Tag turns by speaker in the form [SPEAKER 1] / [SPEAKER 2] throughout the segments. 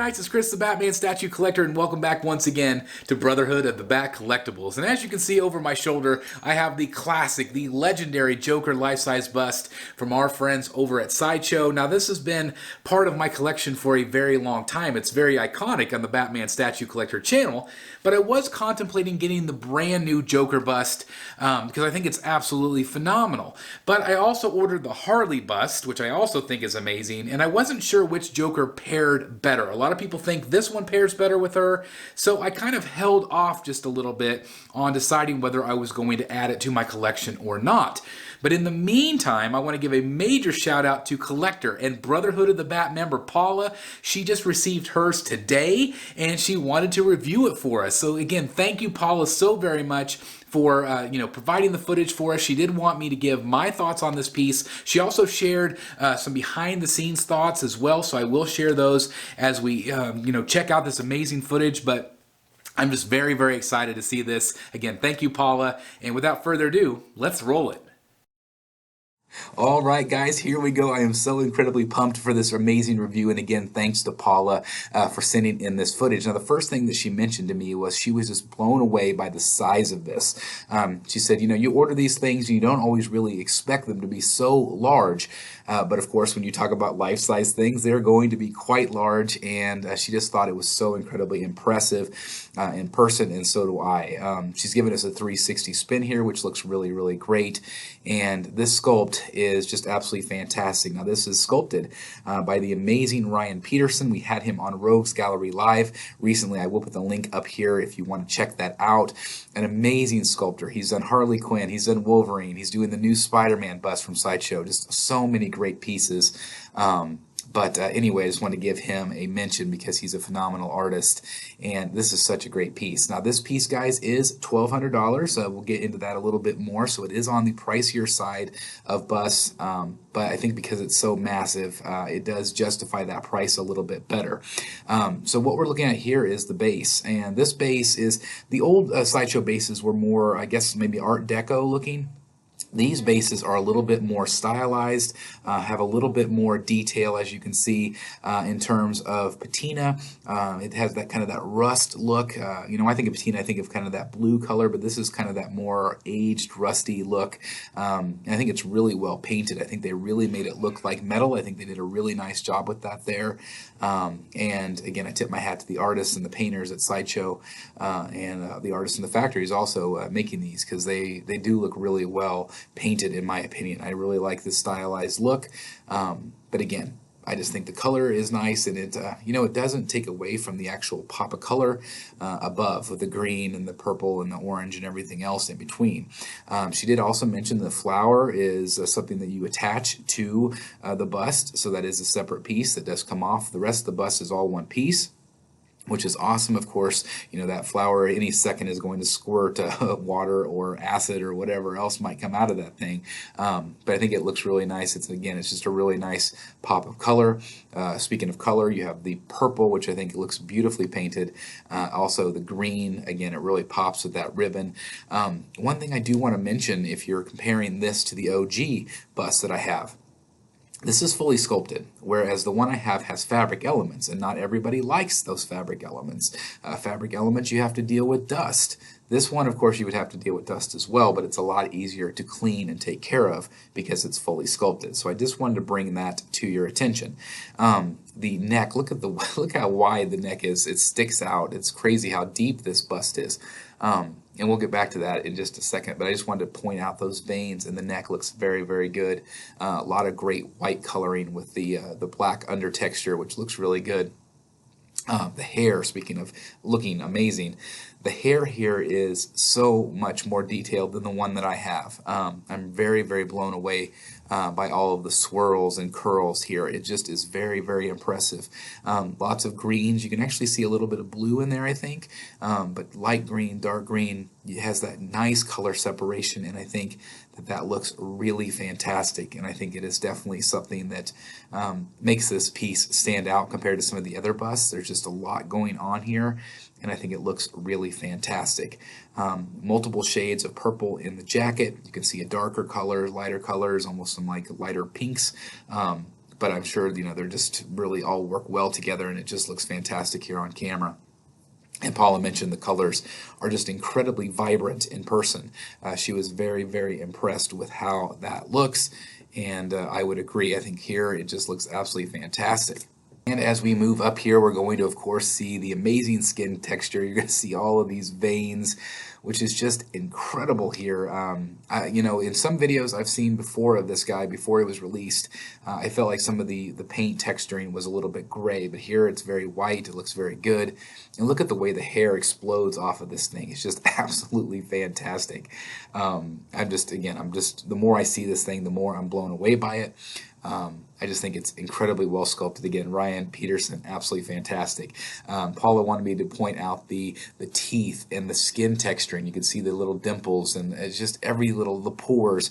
[SPEAKER 1] Knights, it's Chris the Batman Statue Collector, and welcome back once again to Brotherhood of the Bat Collectibles. And as you can see over my shoulder, I have the classic, the legendary Joker life-size bust from our friends over at Sideshow. Now this has been part of my collection for a very long time. It's very iconic on the Batman Statue Collector channel, but I was contemplating getting the brand new Joker bust because I think it's absolutely phenomenal. But I also ordered the Harley bust, which I also think is amazing, and I wasn't sure which Joker paired better. A lot of people think this one pairs better with her, so I kind of held off just a little bit on deciding whether I was going to add it to my collection or not. But in the meantime, I want to give a major shout out to Collector and Brotherhood of the Bat member Paula. She just received hers today and she wanted to review it for us. So again, thank you Paula so very much for providing the footage for us. She did want me to give my thoughts on this piece. She also shared some behind the scenes thoughts as well, so I will share those as we check out this amazing footage. But I'm just very, very excited to see this. Again, thank you, Paula. And without further ado, let's roll it. All right, guys, here we go. I am so incredibly pumped for this amazing review. And again, thanks to Paula for sending in this footage. Now, the first thing that she mentioned to me was she was just blown away by the size of this. She said, you order these things and you don't always really expect them to be so large. But of course, when you talk about life-size things, they're going to be quite large. And she just thought it was so incredibly impressive in person, and so do I. She's given us a 360 spin here, which looks really, really great. And this sculpt is just absolutely fantastic. Now, this is sculpted by the amazing Ryan Peterson. We had him on Rogues Gallery Live recently. I will put the link up here if you want to check that out. An amazing sculptor. He's done Harley Quinn. He's done Wolverine. He's doing the new Spider-Man bust from Sideshow. Just so many great pieces. But anyway, I just wanted to give him a mention because he's a phenomenal artist, and this is such a great piece. Now, this piece, guys, is $1,200. We'll get into that a little bit more, so it is on the pricier side of busts, but I think because it's so massive, it does justify that price a little bit better. So what we're looking at here is the base, and this base is, the old Sideshow bases were more, I guess, maybe Art Deco looking. These bases are a little bit more stylized, have a little bit more detail, as you can see, in terms of patina. It has that kind of that rust look. I think of patina, I think of kind of that blue color, but this is kind of that more aged, rusty look. I think it's really well painted. I think they really made it look like metal. I think they did a really nice job with that there. And again, I tip my hat to the artists and the painters at Sideshow, and the artists in the factories also making these, because they do look really well painted, in my opinion. I really like this stylized look, but again, I just think the color is nice, and it it doesn't take away from the actual pop of color above, with the green and the purple and the orange and everything else in between. She did also mention the flower is something that you attach to the bust, so that is a separate piece that does come off. The rest of the bust is all one piece, which is awesome. Of course, that flower any second is going to squirt water or acid or whatever else might come out of that thing. But I think it looks really nice. It's just a really nice pop of color. Speaking of color, you have the purple, which I think looks beautifully painted. Also the green, again, it really pops with that ribbon. One thing I do want to mention, if you're comparing this to the OG bust that I have, this is fully sculpted, whereas the one I have has fabric elements, and not everybody likes those fabric elements. Fabric elements, you have to deal with dust. This one, of course, you would have to deal with dust as well, but it's a lot easier to clean and take care of because it's fully sculpted. So I just wanted to bring that to your attention. The neck, look how wide the neck is. It sticks out. It's crazy how deep this bust is. And we'll get back to that in just a second, but I just wanted to point out those veins, and the neck looks very, very good. A lot of great white coloring with the black under texture, which looks really good. The hair, speaking of looking amazing, the hair here is so much more detailed than the one that I have. I'm very, very blown away by all of the swirls and curls here. It just is very, very impressive. Lots of greens. You can actually see a little bit of blue in there, I think, but light green, dark green, it has that nice color separation, and I think that looks really fantastic, and I think it is definitely something that makes this piece stand out compared to some of the other busts. There's just a lot going on here, and I think it looks really fantastic. Multiple shades of purple in the jacket. You can see a darker color, lighter colors, almost some like lighter pinks. but I'm sure, they're just really all work well together, and it just looks fantastic here on camera. And Paula mentioned the colors are just incredibly vibrant in person. She was very, very impressed with how that looks, and I would agree. I think here it just looks absolutely fantastic. And as we move up here, we're going to, of course, see the amazing skin texture. You're going to see all of these veins, which is just incredible here. In some videos I've seen before of this guy, before he was released, I felt like some of the paint texturing was a little bit gray, but here it's very white. It looks very good. And look at the way the hair explodes off of this thing. It's just absolutely fantastic. The more I see this thing, the more I'm blown away by it. I just think it's incredibly well sculpted. Again, Ryan Peterson, absolutely fantastic. Paula wanted me to point out the teeth and the skin texture, and you can see the little dimples, and it's just the pores.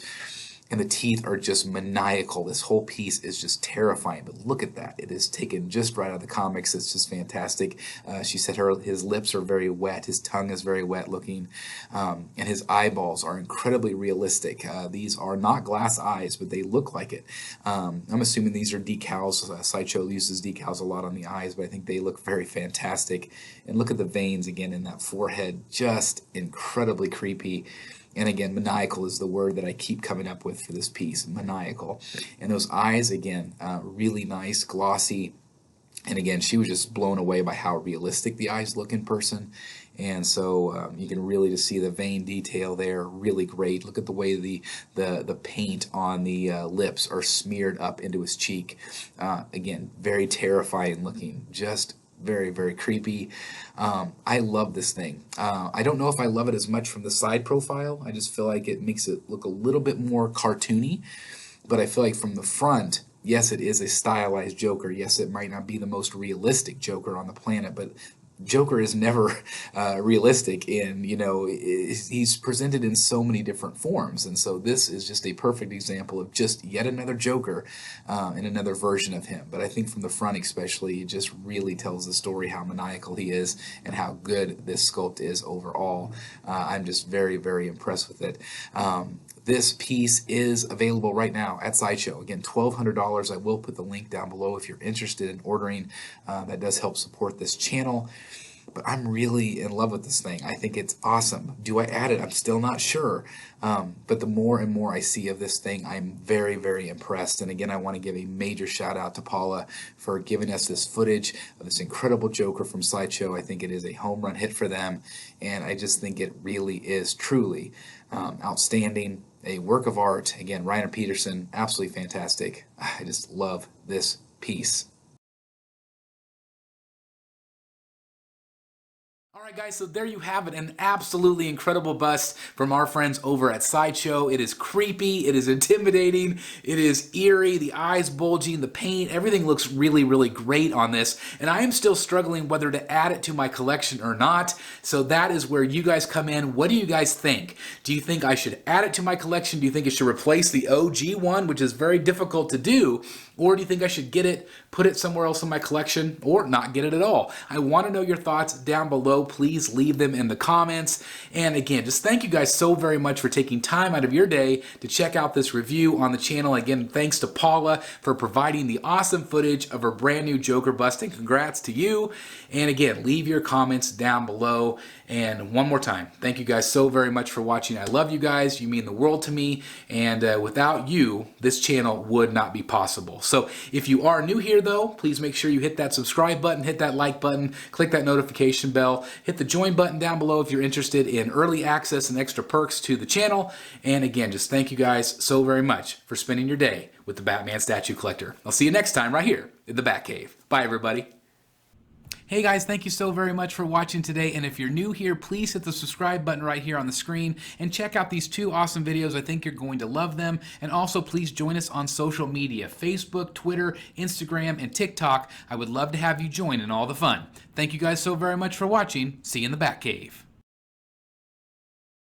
[SPEAKER 1] And the teeth are just maniacal. This whole piece is just terrifying. But look at that. It is taken just right out of the comics. It's just fantastic. She said his lips are very wet. His tongue is very wet looking. And his eyeballs are incredibly realistic. These are not glass eyes, but they look like it. I'm assuming these are decals. Sideshow uses decals a lot on the eyes, but I think they look very fantastic. And look at the veins again in that forehead. Just incredibly creepy. And again, maniacal is the word that I keep coming up with for this piece, maniacal. And those eyes, again, really nice, glossy. And again, she was just blown away by how realistic the eyes look in person. And so you can really just see the vein detail there, really great. Look at the way the paint on the lips are smeared up into his cheek. Again, very terrifying looking, just very, very creepy. I love this thing. I don't know if I love it as much from the side profile. I just feel like it makes it look a little bit more cartoony. But I feel like from the front, yes, it is a stylized Joker. Yes, it might not be the most realistic Joker on the planet, but Joker is never realistic, and he's presented in so many different forms, and so this is just a perfect example of just yet another Joker and another version of him. But I think from the front especially, it just really tells the story how maniacal he is and how good this sculpt is overall. I'm just very, very impressed with it. This piece is available right now at Sideshow. Again, $1,200. I will put the link down below if you're interested in ordering. That does help support this channel. But I'm really in love with this thing. I think it's awesome. Do I add it? I'm still not sure. But the more and more I see of this thing, I'm very, very impressed. And again, I want to give a major shout out to Paula for giving us this footage of this incredible Joker from Sideshow. I think it is a home run hit for them. And I just think it really is truly outstanding. A work of art. Again, Ryan Peterson, absolutely fantastic. I just love this piece. Alright guys, so there you have it, an absolutely incredible bust from our friends over at Sideshow. It is creepy, it is intimidating, it is eerie, the eyes bulging, the paint, everything looks really, really great on this, and I am still struggling whether to add it to my collection or not, so that is where you guys come in. What do you guys think? Do you think I should add it to my collection? Do you think it should replace the OG one, which is very difficult to do? Or do you think I should get it, put it somewhere else in my collection, or not get it at all? I want to know your thoughts down below. Please leave them in the comments. And again, just thank you guys so very much for taking time out of your day to check out this review on the channel. Again, thanks to Paula for providing the awesome footage of her brand new Joker bust, and congrats to you. And again, leave your comments down below. And one more time, thank you guys so very much for watching. I love you guys. You mean the world to me. And without you, this channel would not be possible. So if you are new here though, please make sure you hit that subscribe button, hit that like button, click that notification bell, hit the join button down below if you're interested in early access and extra perks to the channel. And again, just thank you guys so very much for spending your day with the Batman Statue Collector. I'll see you next time right here in the Batcave. Bye everybody. Hey guys, thank you so very much for watching today, and if you're new here, please hit the subscribe button right here on the screen and check out these two awesome videos. I think you're going to love them. And also please join us on social media, Facebook, Twitter, Instagram, and TikTok. I would love to have you join in all the fun. Thank you guys so very much for watching. See you in the Batcave.